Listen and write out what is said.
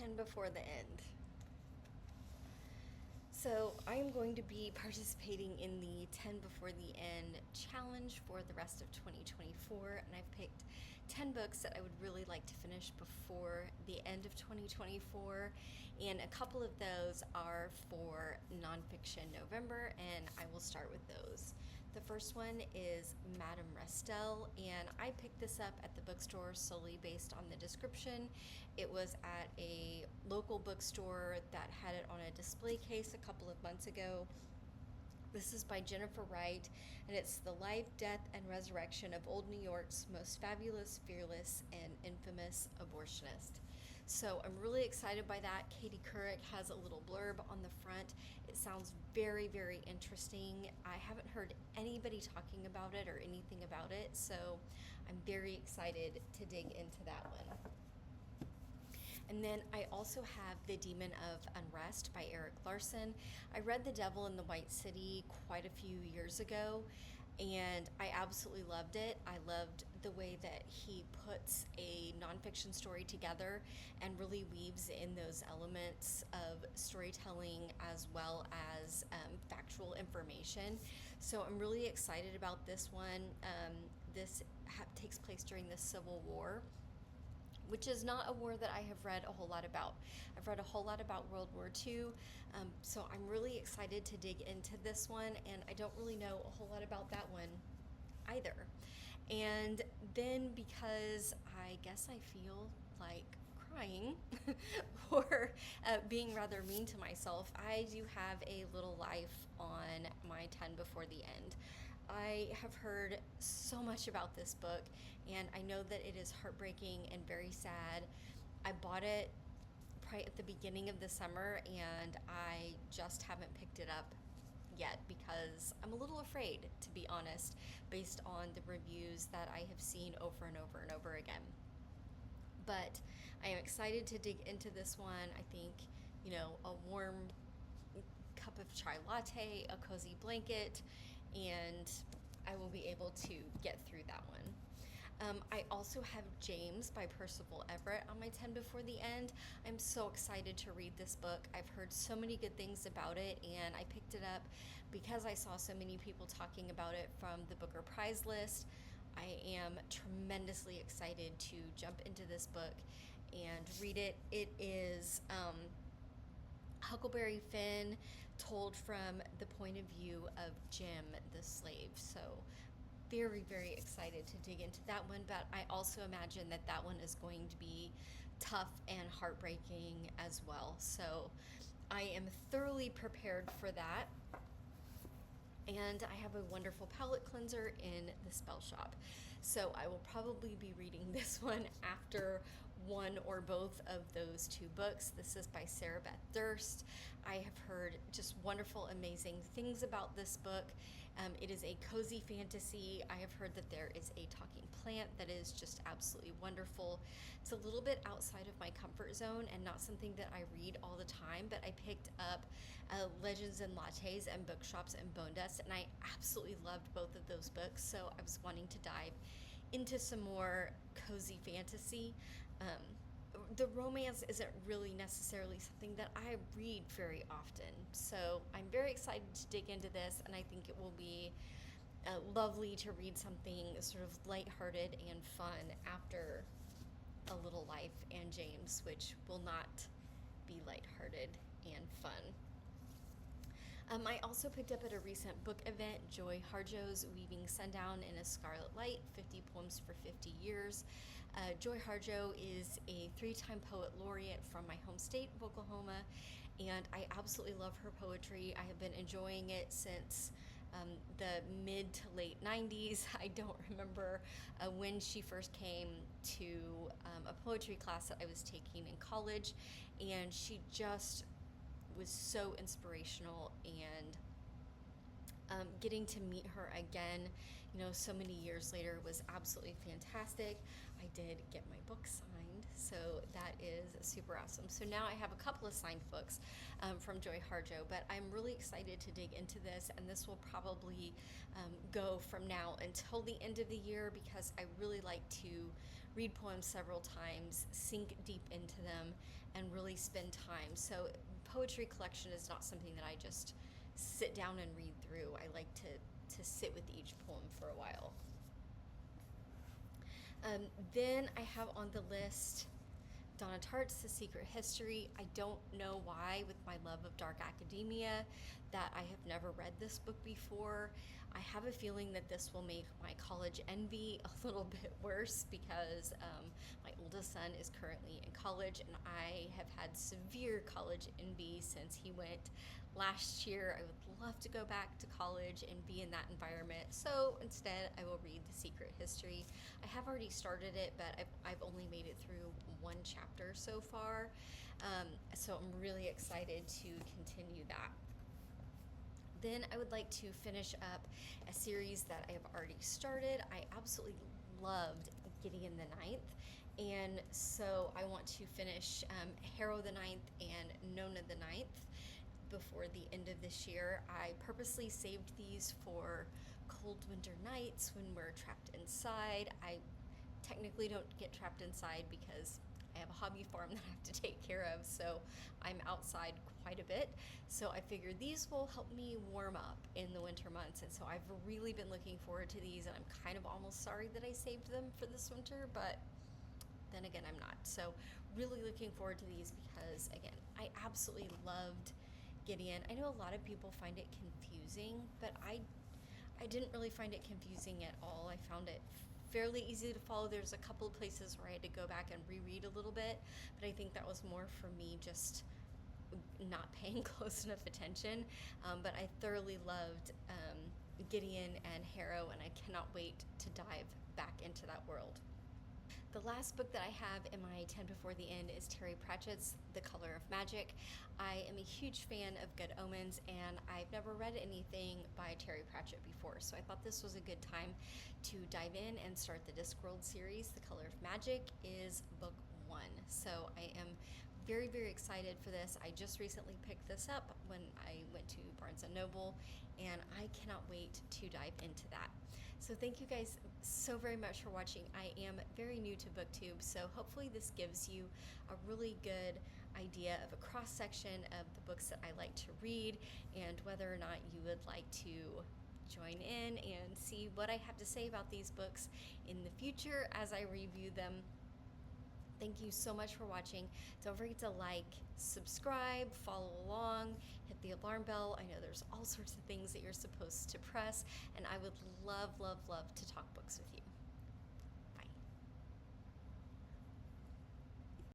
10 before the end. So I am going to be participating in the 10 before the end challenge for the rest of 2024, and I've picked 10 books that I would really like to finish before the end of 2024, and a couple of those are for nonfiction November, and I will start with those. The first one is Madame Restell, and I picked this up at the bookstore solely based on the description. It was at a local bookstore that had it on a display case a couple of months ago. This is by Jennifer Wright, and it's the life, death, and resurrection of old New York's most fabulous, fearless, and infamous abortionist. So I'm really excited by that. Katie Couric has a little blurb on the front. It sounds very, very interesting. I haven't heard anybody talking about it or anything about it, so I'm very excited to dig into that one. And then I also have The Demon of Unrest by Eric Larson. I read The Devil in the White City quite a few years ago, and I absolutely loved it. I loved the way that he puts a nonfiction story together and really weaves in those elements of storytelling as well as factual information. So I'm really excited about this one. This takes place during the Civil War, which is not a war that I have read a whole lot about. I've read a whole lot about World War II, so I'm really excited to dig into this one, and I don't really know a whole lot about that one either. And then, because I guess I feel like crying or being rather mean to myself, I do have a little life on my 10 before the end. I have heard so much about this book, and I know that it is heartbreaking and very sad. I bought it right at the beginning of the summer, and I just haven't picked it up yet because I'm a little afraid, to be honest, based on the reviews that I have seen over and over and over again. But I am excited to dig into this one. I think, a warm cup of chai latte, a cozy blanket, and I will be able to get through that one. I also have James by Percival Everett on my 10 before the end. I'm so excited to read this book. I've heard so many good things about it, and I picked it up because I saw so many people talking about it from the Booker Prize list. I am tremendously excited to jump into this book and read it. It is Huckleberry Finn told from the point of view of Jim the slave. So very, very excited to dig into that one, but I also imagine that that one is going to be tough and heartbreaking as well. So I am thoroughly prepared for that. And I have a wonderful palette cleanser in the Spellshop. So I will probably be reading this one after one or both of those two books. This is by Sarah Beth Durst. I have heard just wonderful, amazing things about this book. It is a cozy fantasy. I have heard that there is a talking plant that is just absolutely wonderful. It's a little bit outside of my comfort zone and not something that I read all the time, but I picked up Legends and Lattes and Bookshops and Bone Dust, and I absolutely loved both of those books, so I was wanting to dive into some more cozy fantasy. The romance isn't really necessarily something that I read very often, so I'm very excited to dig into this, and I think it will be lovely to read something sort of lighthearted and fun after A Little Life and James, which will not be lighthearted and fun. I also picked up at a recent book event Joy Harjo's Weaving Sundown in a Scarlet Light, 50 Poems for 50 Years. Joy Harjo is a 3-time poet laureate from my home state of Oklahoma, and I absolutely love her poetry. I have been enjoying it since the mid to late 90s. I don't remember when she first came to a poetry class that I was taking in college, and she just was so inspirational, and getting to meet her again, so many years later was absolutely fantastic. I did get my book signed, so that is super awesome. So now I have a couple of signed books from Joy Harjo, but I'm really excited to dig into this, and this will probably go from now until the end of the year because I really like to read poems several times, sink deep into them, and really spend time. So poetry collection is not something that I just sit down and read through. I like to sit with each poem for a while. Then I have on the list Donna Tartt's The Secret History. I don't know why, with my love of dark academia, that I have never read this book before. I have a feeling that this will make my college envy a little bit worse because my oldest son is currently in college and I have had severe college envy since he went last year. I would love to go back to college and be in that environment. So instead, I will read The Secret History. I have already started it, but I've only made it through one chapter so far. So I'm really excited to continue that. Then I would like to finish up a series that I have already started. I absolutely loved Gideon the Ninth, and so I want to finish Harrow the Ninth and Nona the Ninth before the end of this year. I purposely saved these for cold winter nights when we're trapped inside. I technically don't get trapped inside because I have a hobby farm that I have to take care of, so I'm outside quite a bit. So I figured these will help me warm up in the winter months, and so I've really been looking forward to these, and I'm kind of almost sorry that I saved them for this winter, but then again, I'm not. So really looking forward to these because, again, I absolutely loved Gideon. I know a lot of people find it confusing, but I didn't really find it confusing at all. I found it fairly easy to follow. There's a couple of places where I had to go back and reread a little bit, but I think that was more for me just not paying close enough attention. But I thoroughly loved Gideon and Harrow, and I cannot wait to dive back into that world. The last book that I have in my 10 Before the End is Terry Pratchett's The Color of Magic. I am a huge fan of Good Omens, and I've never read anything by Terry Pratchett before, so I thought this was a good time to dive in and start the Discworld series. The Color of Magic is book 1, so I am very, very excited for this. I just recently picked this up when I went to Barnes & Noble, and I cannot wait to dive into that. So thank you guys so very much for watching. I am very new to BookTube, so hopefully this gives you a really good idea of a cross-section of the books that I like to read and whether or not you would like to join in and see what I have to say about these books in the future as I review them. Thank you so much for watching. Don't forget to like, subscribe, follow along, hit the alarm bell. I know there's all sorts of things that you're supposed to press, and I would love, love, love to talk books with you.